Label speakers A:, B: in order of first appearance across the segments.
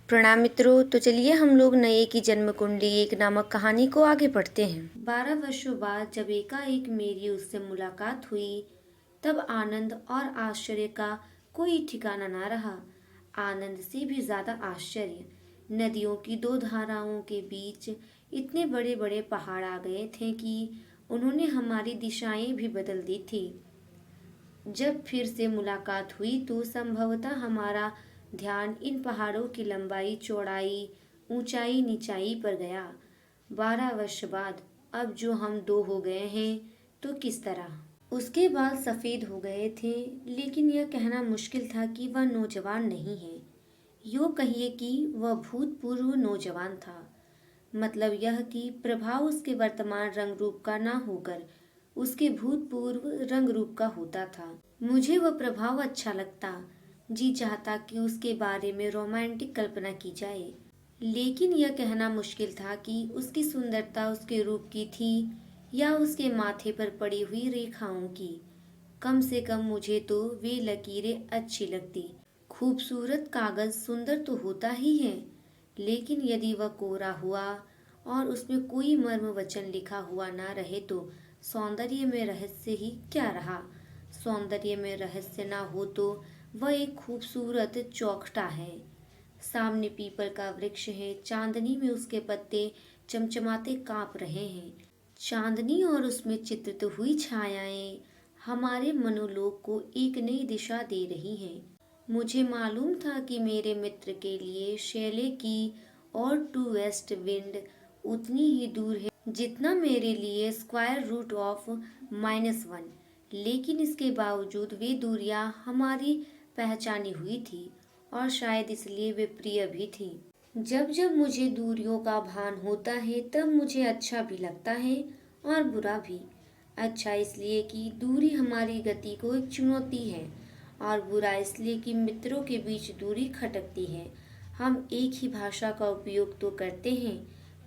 A: प्रणाम मित्रों। तो चलिए हम लोग नए की जन्म कुंडली एक नामक कहानी को आगे पढ़ते हैं। 12 वर्षों बाद जब एकाएक मेरी उससे मुलाकात हुई तब आनंद और आश्चर्य का कोई ठिकाना ना रहा। आनंद से भी ज्यादा आश्चर्य। नदियों की दो धाराओं के बीच इतने बड़े बड़े पहाड़ आ गए थे कि उन्होंने हमारी दिशाएं भी बदल दी थी। जब फिर से मुलाकात हुई तो संभवतः हमारा ध्यान इन पहाड़ों की लंबाई चौड़ाई ऊंचाई नीचाई पर गया। 12 वर्ष बाद अब जो हम दो हो गए हैं तो किस तरह। उसके बाल सफेद हो गए थे, लेकिन यह कहना मुश्किल था कि वह नौजवान नहीं है। यूँ कहिए कि वह भूतपूर्व नौजवान था। मतलब यह कि प्रभाव उसके वर्तमान रंग रूप का ना होकर उसके भूतपूर्व रंग रूप का होता था। मुझे वह प्रभाव अच्छा लगता। जी चाहता कि उसके बारे में रोमांटिक कल्पना की जाए, लेकिन यह कहना मुश्किल था कि उसकी सुंदरता उसके रूप की थी या उसके माथे पर पड़ी हुई रेखाओं की। कम से कम मुझे तो वे लकीरें अच्छी लगती। खूबसूरत कागज सुंदर तो होता ही है, लेकिन यदि वह कोरा हुआ और उसमें कोई मर्म वचन लिखा हुआ ना रहे तो सौंदर्य में रहस्य ही क्या रहा। सौंदर्य में रहस्य ना हो तो वह एक खूबसूरत चौखटा है। सामने पीपल का वृक्ष है, चांदनी में उसके पत्ते चमचमाते कांप रहे हैं। चांदनी और उसमें चित्रित हुई छायाएं हमारे मनोलोक को एक नई दिशा दे रही हैं। मुझे मालूम था कि मेरे मित्र के लिए शैले की और टू वेस्ट विंड उतनी ही दूर है जितना मेरे लिए स्क्वायर रूट ऑफ -1। लेकिन इसके बावजूद वे दूरियां हमारी पहचानी हुई थी और शायद इसलिए वे प्रिय भी थी। जब जब मुझे दूरियों का भान होता है तब मुझे अच्छा भी लगता है और बुरा भी। अच्छा इसलिए कि दूरी हमारी गति को एक चुनौती है, और बुरा इसलिए कि मित्रों के बीच दूरी खटकती है। हम एक ही भाषा का उपयोग तो करते हैं,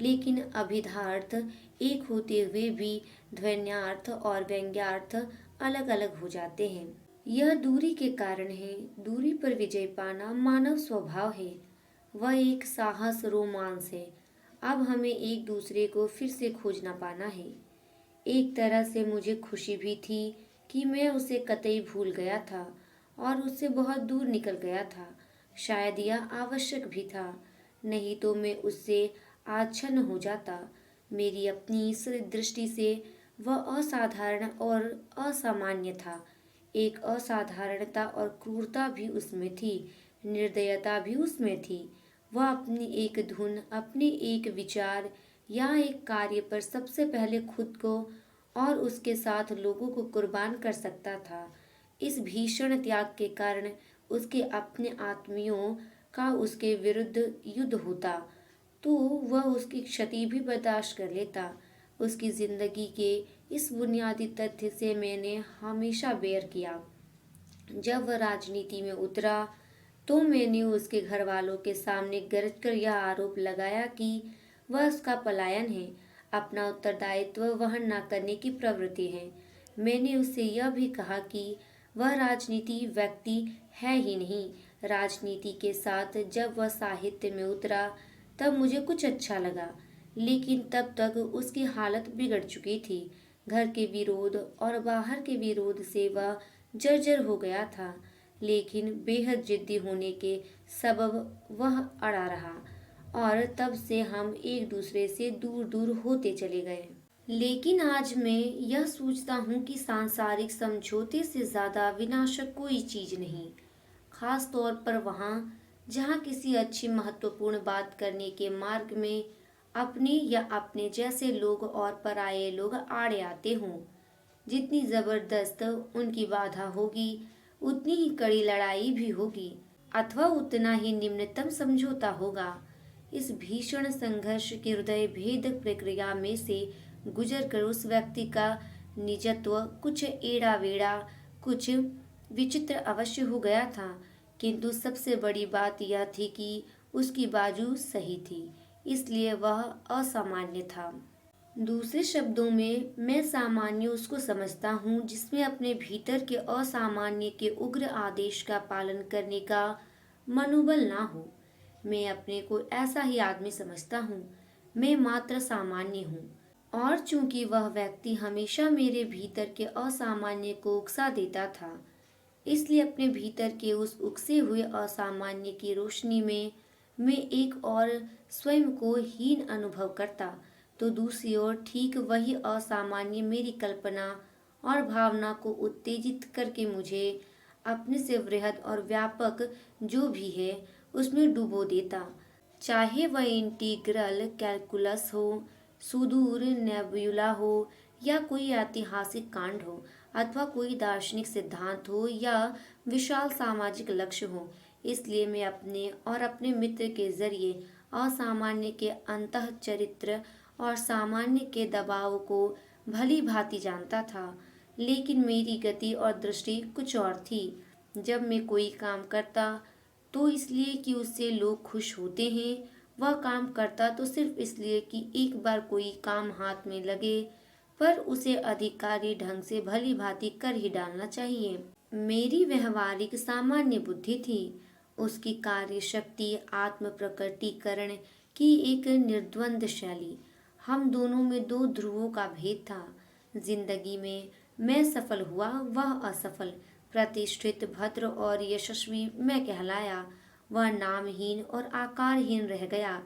A: लेकिन अभिधार्थ एक होते हुए भी ध्वन्यार्थ और व्यंग्यार्थ अलग अलग हो जाते हैं। यह दूरी के कारण है। दूरी पर विजय पाना मानव स्वभाव है। वह एक साहस रोमांस है। अब हमें एक दूसरे को फिर से खोजना पाना है। एक तरह से मुझे खुशी भी थी कि मैं उसे कतई भूल गया था और उससे बहुत दूर निकल गया था। शायद यह आवश्यक भी था, नहीं तो मैं उससे आच्छन्न हो जाता। मेरी अपनी इस दृष्टि से वह असाधारण और असामान्य था। एक असाधारणता और क्रूरता भी उसमें थी, निर्दयता भी उसमें थी। वह अपनी एक धुन, अपने एक विचार या एक कार्य पर सबसे पहले खुद को और उसके साथ लोगों को कुर्बान कर सकता था। इस भीषण त्याग के कारण उसके अपने आत्मियों का उसके विरुद्ध युद्ध होता तो वह उसकी क्षति भी बर्दाश्त कर लेता। उसकी जिंदगी के इस बुनियादी तथ्य से मैंने हमेशा बैर किया। जब वह राजनीति में उतरा तो मैंने उसके घर वालों के सामने गरज कर यह आरोप लगाया कि वह उसका पलायन है, अपना उत्तरदायित्व वहन न करने की प्रवृत्ति है। मैंने उससे यह भी कहा कि वह राजनीति व्यक्ति है ही नहीं। राजनीति के साथ जब वह साहित्य में उतरा तब मुझे कुछ अच्छा लगा, लेकिन तब तक उसकी हालत बिगड़ चुकी थी। घर के विरोध और बाहर के विरोध से वह जर्जर हो गया था, लेकिन बेहद जिद्दी होने के सबब वह अड़ा रहा और तब से हम एक दूसरे से दूर दूर होते चले गए। लेकिन आज मैं यह सोचता हूँ कि सांसारिक समझौते से ज्यादा विनाशक कोई चीज नहीं, खास तौर पर वहाँ जहाँ किसी अच्छी महत्वपूर्ण बात करने के मार्ग में अपने या अपने जैसे लोग और पराये लोग आड़े आते हों। जितनी जबरदस्त उनकी बाधा होगी उतनी ही कड़ी लड़ाई भी होगी, अथवा उतना ही निम्नतम समझौता होगा। इस भीषण संघर्ष की हृदय भेद प्रक्रिया में से गुजर कर उस व्यक्ति का निजत्व कुछ एड़ा वेड़ा, कुछ विचित्र अवश्य हो गया था, किंतु सबसे बड़ी बात यह थी कि उसकी बाजू सही थी, इसलिए वह असामान्य था। दूसरे शब्दों में मैं सामान्य उसको समझता हूँ जिसमें अपने भीतर के असामान्य के उग्र आदेश का पालन करने का मनोबल ना हो। मैं अपने को ऐसा ही आदमी समझता हूँ। मैं मात्र सामान्य हूँ। और चूंकि वह व्यक्ति हमेशा मेरे भीतर के असामान्य को उकसा देता था, इसलिए अपने भीतर के उस उकसे हुए असामान्य की रोशनी में मैं एक और स्वयं को हीन अनुभव करता, तो दूसरी ओर ठीक वही असामान्य मेरी कल्पना और भावना को उत्तेजित करके मुझे अपने से वृहद और व्यापक जो भी है उसमें डुबो देता। चाहे वह इंटीग्रल कैलकुलस हो, सुदूर नेबुला हो, या कोई ऐतिहासिक कांड हो, अथवा कोई दार्शनिक सिद्धांत हो, या विशाल सामाजिक लक्ष्य हो। इसलिए मैं अपने और अपने मित्र के जरिए असामान्य के अंतः चरित्र और सामान्य के दबाव को भली भांति जानता था। लेकिन मेरी गति और दृष्टि कुछ और थी। जब मैं कोई काम करता तो इसलिए कि उससे लोग खुश होते हैं, वह काम करता तो सिर्फ इसलिए कि एक बार कोई काम हाथ में लगे, पर उसे अधिकारी ढंग से भली भांति कर ही डालना चाहिए। मेरी व्यवहारिक सामान्य बुद्धि थी। उसकी कार्य शक्ति आत्म प्रकटीकरण की एक निर्द्वंद शैली। हम दोनों में दो ध्रुवों का भेद था। जिंदगी में मैं सफल हुआ, वह असफल। प्रतिष्ठित, भद्र और यशस्वी मैं कहलाया, वह नामहीन और आकारहीन रह गया।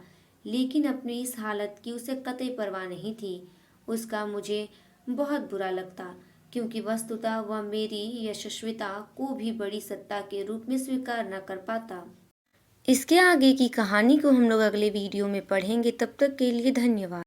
A: लेकिन अपनी इस हालत की उसे कतई परवाह नहीं थी। उसका मुझे बहुत बुरा लगता, क्योंकि वस्तुतः वह मेरी यशस्विता को भी बड़ी सत्ता के रूप में स्वीकार न कर पाता। इसके आगे की कहानी को हम लोग अगले वीडियो में पढ़ेंगे। तब तक के लिए धन्यवाद।